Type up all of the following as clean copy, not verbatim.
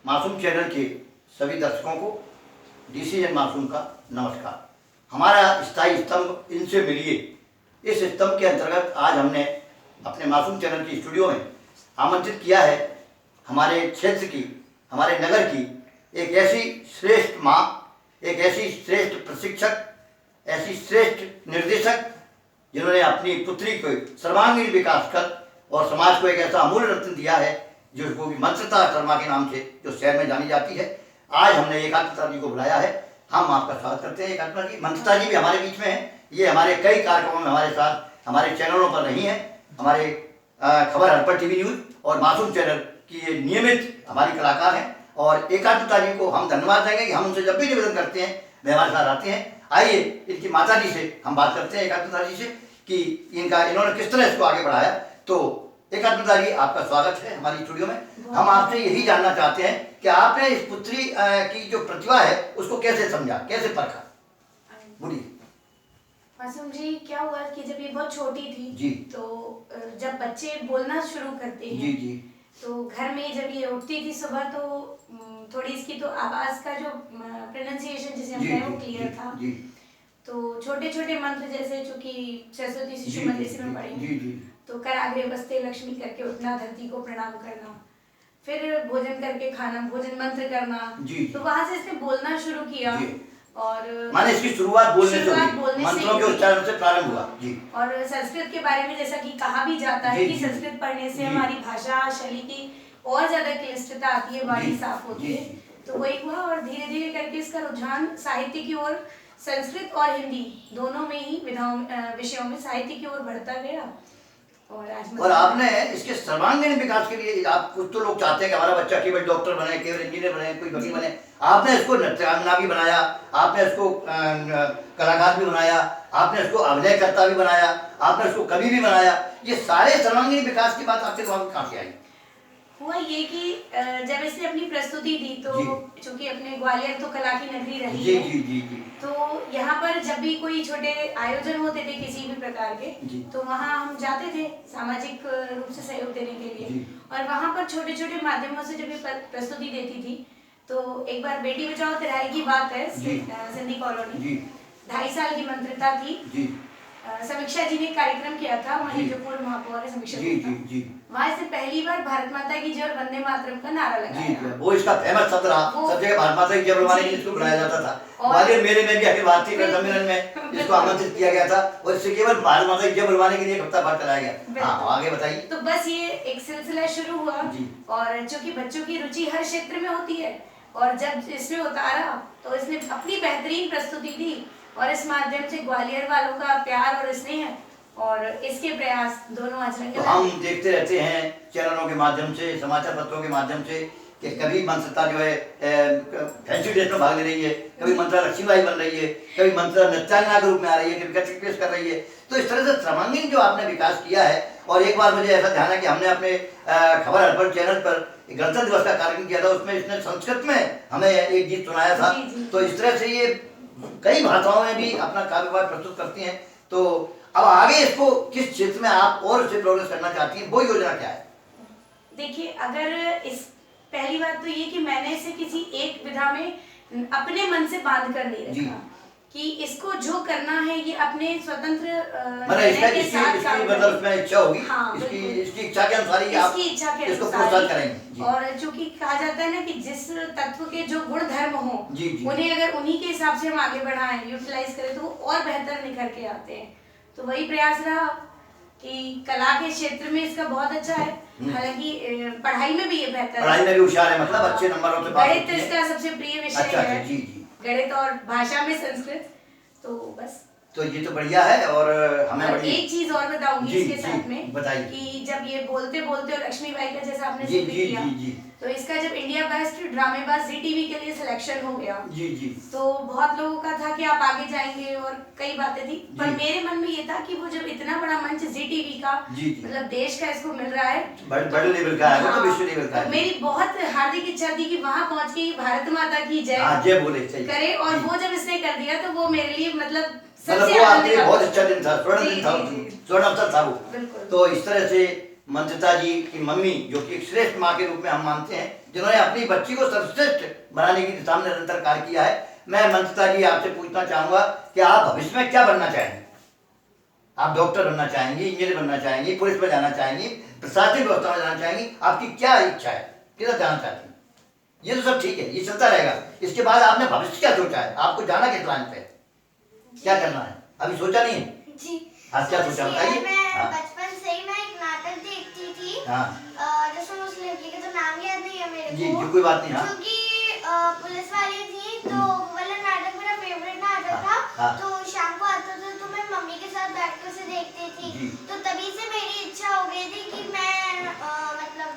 मासूम चैनल के सभी दर्शकों को डिसीजन मासूम का नमस्कार। हमारा स्थायी स्तंभ इनसे मिलिए, इस स्तंभ के अंतर्गत आज हमने अपने मासूम चैनल की स्टूडियो में आमंत्रित किया है हमारे क्षेत्र की, हमारे नगर की एक ऐसी श्रेष्ठ माँ, एक ऐसी श्रेष्ठ प्रशिक्षक, ऐसी श्रेष्ठ निर्देशक जिन्होंने अपनी पुत्री को सर्वांगीण विकास कर और समाज को एक ऐसा अमूल्य रत्न दिया है जिसको कि मंत्रता शर्मा के नाम से जो शहर में जानी जाती है। आज हमने एकात्मता जी को बुलाया है, हम आपका स्वागत करते हैं। एकात्मता जी, मंत्रता जी भी हमारे बीच में है, ये हमारे कई कार्यक्रमों में हमारे साथ हमारे चैनलों पर रही हैं, हमारे खबर हड़पड़ टीवी न्यूज़ और मासूम चैनल की ये नियमित हमारी कलाकार हैं। और एकात्मता जी को हम धन्यवाद देंगे कि हम उनसे जब भी निवेदन करते हैं वे हमारे साथ आते हैं। आइए इनकी माता जी से हम बात करते हैं, एकात्मता जी से, कि इन्होंने किस तरह इसको आगे बढ़ाया। तो एकात्मता जी, आपका स्वागत है हमारी स्टूडियो में। हम आपसे यही जानना चाहते हैं कि आपने इस पुत्री की जो प्रतिभा है उसको कैसे समझा, कैसे परखा। बोलिए। मासूम जी, क्या हुआ कि जब ये बहुत छोटी थी जी, तो जब बच्चे बोलना शुरू करते हैं जी जी, तो घर में जब ये उठती थी सुबह तो थोड़ी इसकी तो आवाज का जो प्रोनाउंसिएशन जिसे हम जी, कहें वो जी, क्लियर था। जी, तो छोटे छोटे मंत्र जैसे चूंकि सरस्वती जी, शिशु मंदिर से में जी, पढ़ेंगे जी, जी, तो कराग्रे बस्ते लक्ष्मी करके उठना, धरती को प्रणाम करना, फिर भोजन करके खाना, भोजन मंत्र करना। जी, तो वहां से इसने बोलना शुरू किया जी। और माने इसकी शुरुआत बोलने से शुरुआत हुई, बोलने से मंत्रों के हुई। उच्चारण से प्रारंभ हुआ। जी, और संस्कृत के बारे में जैसा कि कहा भी जाता है जी, कि जी, संस्कृत पढ़ने से जी। हमारी भाषा शैली की और ज्यादा क्लिष्टता आती है, वाणी जी, साफ होती जी, है। जी। तो वही हुआ और धीरे धीरे करके इसका रुझान साहित्य की ओर, संस्कृत और हिंदी दोनों में ही विषयों में साहित्य की ओर बढ़ता गया। और आपने इसके सर्वांगीण विकास के लिए, आप कुछ तो लोग चाहते हैं कि हमारा बच्चा केवल डॉक्टर बने, केवल इंजीनियर बने, कोई वकील बने, आपने इसको नृत्यांगना भी बनाया, आपने इसको कलाकार भी बनाया, आपने इसको अभिनयकर्ता भी बनाया, आपने इसको कवि भी बनाया। ये सारे सर्वांगीण विकास की बात आपके दिमाग में कहाँ से आई? हुआ ये कि जब इसने अपनी प्रस्तुति दी तो चूंकि अपने ग्वालियर तो कला की नगरी रही जी, है, जी, जी, जी। तो यहाँ पर जब भी कोई छोटे आयोजन होते थे किसी भी प्रकार के जी। तो वहाँ हम जाते थे सामाजिक रूप से सहयोग देने के लिए। जी। और वहाँ पर छोटे छोटे माध्यमों से जब ये प्रस्तुति देती थी तो एक बार बेटी बचाओ तिराई की बात है, सिंधी कॉलोनी, जी, 2.5 साल की मंत्रता थी। जी, समीक्षा जी ने कार्यक्रम किया था, वहीं जी। जो पूर्व महापौर है समीक्षा जी, जी, जी, वहां से पहली बार भारत माता की जय और वंदे मातरम का नारा जी, लगाया। वो इसका फेमस शब्द रहा, सब जगह भारत माता की जय बुलवाने के लिए इसको बुलाया जाता था। ग्वालियर मेले में भी अखिल भारतीय कवि सम्मेलन में इसको आमंत्रित किया गया था और इससे केवल भारत माता की जय बुलवाने के लिए एक हफ्ता भर कराया गया। हाँ, आगे बताइए। तो बस ये एक सिलसिला शुरू हुआ जी। और चूंकि बच्चों की रुचि हर क्षेत्र में होती है और जब इसने उतारा तो इसने अपनी बेहतरीन प्रस्तुति दी और इस माध्यम से ग्वालियर वालों का प्यार और स्नेह और इसके प्रयास दोनों आज रंग तो हम देखते रहते हैं चैनलों के माध्यम से, समाचार पत्रों के माध्यम से कि कभी मंत्रता जो है फैंसी ड्रेस में भाग ले रही है, कभी मंत्रा लक्ष्मीबाई बन रही है, कभी मंत्रा नृत्यांगना के रूप में आ रही है, कभी कथक पेश कर रही है। तो इस तरह से सर्वांगीण जो आपने विकास किया है। और एक बार मुझे ऐसा ध्यान है कि हमने अपने खबर हड़पड़ चैनल पर गणतंत्र दिवस का कार्यक्रम किया था, उसमें इसने संस्कृत में हमें एक गीत सुनाया था। तो इस तरह से ये कई भाषाओं में भी अपना काव्यवाद प्रस्तुत करती हैं। तो अब आगे इसको किस क्षेत्र में आप और इससे प्रोग्रेस करना चाहती हैं, वो योजना क्या है? देखिए, अगर इस पहली बात तो ये कि मैंने इसे किसी एक विधा में अपने मन से बांध कर नहीं रखा कि इसको जो करना है ये अपने स्वतंत्र मतलब इसमें इच्छा होगी। हाँ, इसकी इच्छा के अनुसार ही आप इसको प्रोत्साहित करेंगे। और चूंकि कहा जाता है ना कि जिस तत्व के जो गुण धर्म हो उन्हें अगर उन्हीं के हिसाब से हम आगे बढ़ाएं, यूटिलाइज करें तो और बेहतर निखर के आते हैं। तो वही प्रयास रहा कि कला के क्षेत्र में इसका बहुत अच्छा है, हालांकि पढ़ाई में भी ये बेहतर है, पढ़ाई में भी होशियार है, मतलब अच्छे नंबरों से पास गणित इसका सबसे प्रिय विषय है। जी जी, गणित और भाषा में संस्कृत। तो बस, तो ये तो बढ़िया है। और हमें और एक चीज और बताऊंगी इसके साथ में, बताइए कि जब ये बोलते बोलते और लक्ष्मीबाई का जैसा आपने जी जिक्र जी किया, जी जी, तो इसका जब इंडिया बेस्ट ड्रामेबाज जी टीवी के लिए सिलेक्शन हो गया जी जी, तो बहुत लोगों का था कि आप आगे जाएंगे और कई बातें थी, पर मेरे मन में ये था कि वो जब इतना बड़ा मंच जी टीवी का, मतलब देश का इसको मिल रहा है, बड़े लेवल का है, वो तो विश्व लेवल का है। मेरी बहुत हार्दिक इच्छा थी कि वहां पहुंच के भारत माता की जय बोले करे, और वो जब इसने कर दिया तो वो मेरे लिए मतलब वो आपके लिए बहुत अच्छा दिन था, स्वर्ण दिन था, स्वर्ण अवसर था वो। तो इस तरह से मंत्रिता जी की मम्मी, जो कि एक श्रेष्ठ माँ के रूप में हम मानते हैं, जिन्होंने अपनी बच्ची को सर्वश्रेष्ठ बनाने की दिशा में निरंतर कार्य किया है। मैं मंत्रिता जी आपसे पूछना चाहूँगा कि आप भविष्य में क्या बनना चाहेंगे? आप डॉक्टर बनना चाहेंगी, इंजीनियर बनना चाहेंगी, पुलिस में जाना चाहेंगी, प्रशासनिक व्यवस्था में जाना चाहेंगी? आपकी क्या इच्छा है, किधर जाना चाहती हैं? ये तो सब ठीक है, ये चलता रहेगा। इसके बाद आपने भविष्य क्या सोचा है? आपको जाना किस लाइन पे है, क्या करना है? अभी सोचा नहीं है जी। आज क्या सोचा बताइए? मैं बचपन से ही मैं एक नाटक देखती थी। हाँ जिसमें उस लड़की का तो नाम याद नहीं है मेरे जी को, जी, कोई बात नहीं। हाँ जो कि पुलिस वाली थी, तो वो वाला नाटक मेरा फेवरेट नाटक था। हाँ। तो शाम को आता था तो मैं मम्मी के साथ बैठ कर उसे देखती जी। थी। तो तभी से मेरी इच्छा हो गई थी कि मैं मतलब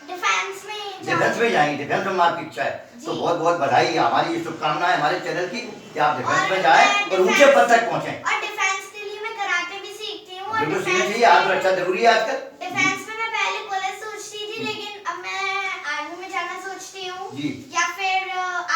डिफेंस में डिफेंस में जाएंगे, डिफेंस में आपकी इच्छा है तो जी। बहुत बहुत बधाई, हमारी ये शुभकामनाएं हमारे चैनल की कि आप डिफेंस और में जाएं मैं और ऊंचे पद तक पहुंचे। और डिफेंस के लिए मैं कराटे भी सीखती हूँ। और बिल्कुल सीखना डिफेंस चाहिए, आत्मरक्षा जरूरी है आजकल। डिफेंस में मैं पहले पुलिस सोचती थी, लेकिन अब मैं आर्मी में जाना सोचती हूँ, जी। या फिर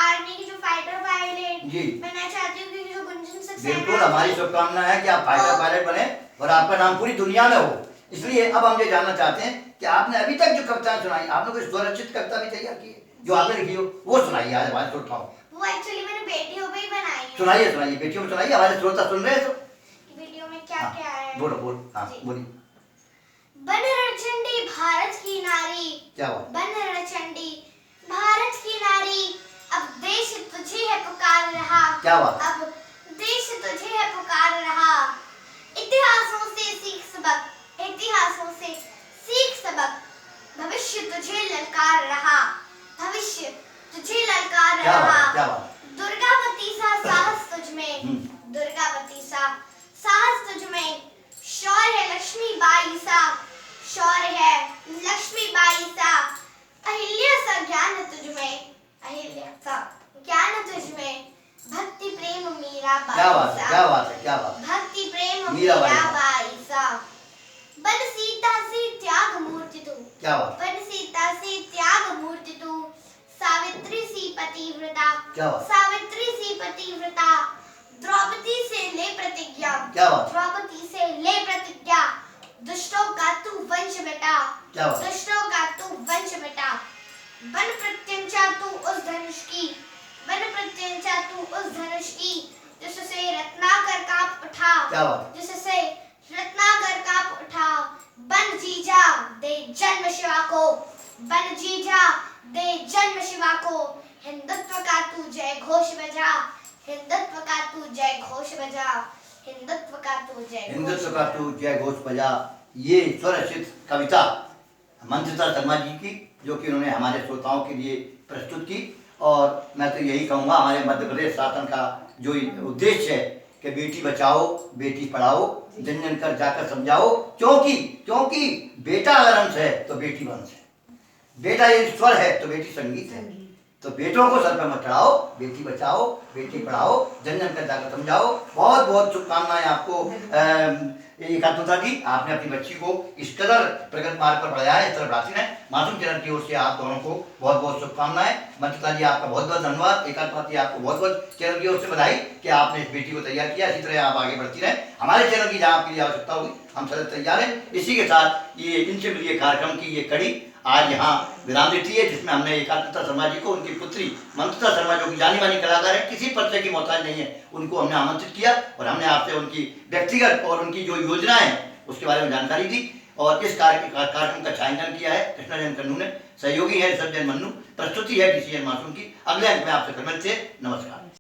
आर्मी की जो फाइटर पायलट जी। मैं चाहती हूँ, क्योंकि जो गुंजन सक्सेना बिल्कुल हमारी शुभकामना है कि आप फाइटर पायलट बने और आपका नाम पूरी दुनिया में हो। इसलिए अब हम ये जानना चाहते हैं कि आपने अभी तक जो कविताएं सुनाई, आपने कोई स्वरचित कविता भी तैयार की है जो आपने लिखी हो, वो सुनाइए आज हमारे श्रोताओं। वो एक्चुअली मैंने बेटियों पे ही बनाई है। सुनाइए सुनाइए, बेटियों में सुनाइए, हमारे श्रोता सुन रहे हैं तो। कि वीडियो में क्या हाँ, क्या है। बोलो बोलो, हाँ जी। बोलिए। बन रणचंडी भारत की नारी, क्या हुआ? बन रणचंडी भारत की नारी, अब देश तुझे है पुकार रहा। क्या हुआ? अब देश तुझे है पुकार रहा। इतिहासों से सीख सबक, इतिहासों से सीख सबक, भविष्य तुझे ललकार रहा, भविष्य तुझे ललकार क्या हुआ? रहा। क्या हुआ? दुर्गावती सा साहस तुझ में, दुर्गावती सा साहस तुझ में, शौर्य है लक्ष्मी बाई सा, शौर्य है लक्ष्मी बाई सा, अहिल्या सा ज्ञान तुझ में, अहिल्या सा ज्ञान तुझ में, भक्ति प्रेम मीरा क्या बाई बात है, सा, क्या बात है, क्या बात है? भक्ति प्रेम मीरा बाई मीरा सा। बाई सा। बन सीता से त्याग मूर्ति तू, क्या बात? बन सीता से त्याग मूर्ति तू, सावित्री सी पतिव्रता, क्या बात? सावित्री सी पतिव्रता, द्रौपदी से ले प्रतिज्ञा, क्या बात? द्रौपदी से ले प्रतिज्ञा, दुष्टों का तू वंश बेटा, क्या बात? दुष्टों का तू वंश बेटा, बन प्रत्यंचा तू उस धनुष की, बन प्रत्यंचा तू उस धनुष की, जिससे रत्नाकर कांप उठा, क्या बात? जिससे रत्नाकर कांप उठा, बन जीजा दे जन्म शिवा को, बन जीजा दे जन्म शिवा को, हिंदुत्व का तू जय घोष बजा, हिंदुत्व का तू जय घोष बजा, हिंदुत्व का तू जय हिंदुत्व का तू जय घोष बजा। ये स्वरचित कविता मंत्रिता शर्मा जी की, जो कि उन्होंने हमारे श्रोताओं के लिए प्रस्तुत की। और मैं तो यही कहूँगा, हमारे मध्य प्रदेश शासन का जो उद्देश्य है कि बेटी बचाओ बेटी पढ़ाओ, जन जन कर जाकर समझाओ, क्योंकि बेटा अगर अंश है तो बेटी वंश है, बेटा ये स्वर है तो बेटी संगीत है। तो बेटों को सर पे मत चढ़ाओ, बेटी बचाओ बेटी पढ़ाओ, जन जन कर जाकर समझाओ। बहुत बहुत शुभकामनाएं आपको एकात्मता की, आपने अपनी बच्ची को इस कदर प्रगत मार्ग पर बढ़ाया है, इस तरह प्राचीन है। मासूम चरण की ओर से आप दोनों को बहुत बहुत शुभकामनाएं। मंत्रिता जी आपका बहुत बहुत धन्यवाद, एकात्मता जी आपको बहुत बहुत चैनल की ओर से बधाई कि आपने इस बेटी को तैयार किया। इसी तरह आप आगे बढ़ती रहें, हमारे चैनल की जहाँ आपके लिए आवश्यकता होगी हम सदैव तैयार हैं। इसी के साथ ये इनसे मिलिए कार्यक्रम की ये कड़ी आज यहाँ विराम देती है, जिसमें हमने एकात्मता शर्मा जी को, उनकी पुत्री मंत्रिता शर्मा जो कि जानी मानी कलाकार है, किसी परिचय की मोहताज नहीं है, उनको हमने आमंत्रित किया और हमने आपसे उनकी व्यक्तिगत और उनकी जो योजनाएं हैं उसके बारे में जानकारी दी। और इस कार्यक्रम का छायांकन किया है कृष्णा जैन कन्नू ने, सहयोगी है ऋषभ जैन मन्नू, प्रस्तुति है DCN मासूम की। अगले अंक में आपसे फिर मिलते हैं, नमस्कार।